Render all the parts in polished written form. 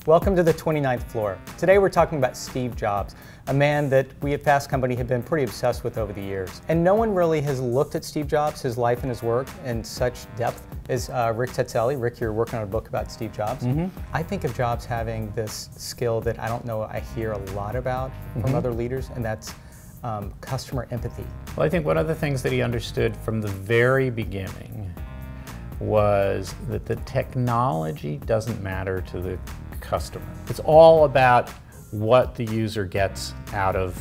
Welcome to the 29th floor. Today we're talking about Steve Jobs, a man that we at Fast Company have been pretty obsessed with over the years. And no one really has looked at Steve Jobs, his life and his work in such depth as Rick Tetzelli. Rick, you're working on a book about Steve Jobs. I think of Jobs having this skill that I don't know I hear a lot about from other leaders, and that's customer empathy. Well, I think one of the things that he understood from the very beginning was that the technology doesn't matter to the customer. It's all about what the user gets out of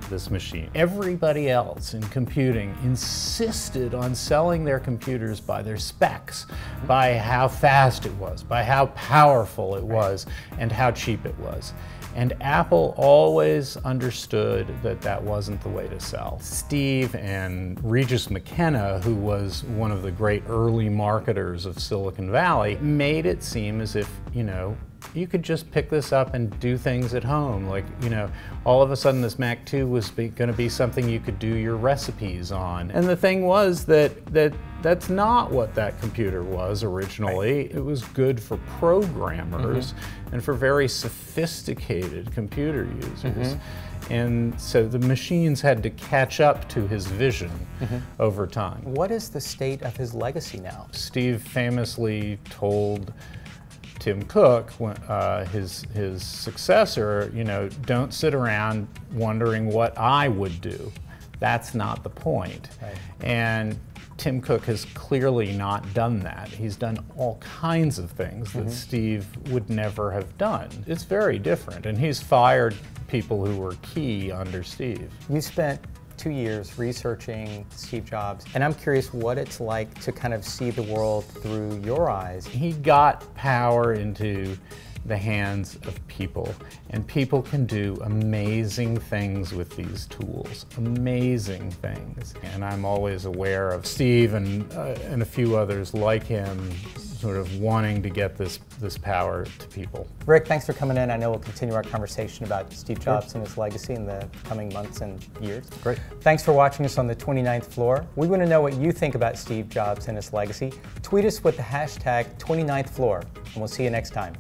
this machine. Everybody else in computing insisted on selling their computers by their specs, by how fast it was, by how powerful it was, and how cheap it was. And Apple always understood that that wasn't the way to sell. Steve and Regis McKenna, who was one of the great early marketers of Silicon Valley, made it seem as if, you could just pick this up and do things at home. Like, all of a sudden this Mac 2 was going to be something you could do your recipes on. And the thing was that's not what that computer was originally. It was good for programmers and for very sophisticated computer users. And so the machines had to catch up to his vision over time. What is the state of his legacy now? Steve famously told Tim Cook, his successor, don't sit around wondering what I would do. That's not the point. And Tim Cook has clearly not done that. He's done all kinds of things that Steve would never have done. It's very different, and he's fired people who were key under Steve. You spent 2 years researching Steve Jobs, and I'm curious what it's like to kind of see the world through your eyes. He got power into the hands of people, and people can do amazing things with these tools, amazing things. And I'm always aware of Steve and a few others like him sort of wanting to get this power to people. Rick, thanks for coming in. I know we'll continue our conversation about Steve Jobs and his legacy in the coming months and years. Great. Thanks for watching us on the 29th floor. We want to know what you think about Steve Jobs and his legacy. Tweet us with the hashtag 29th floor, and we'll see you next time.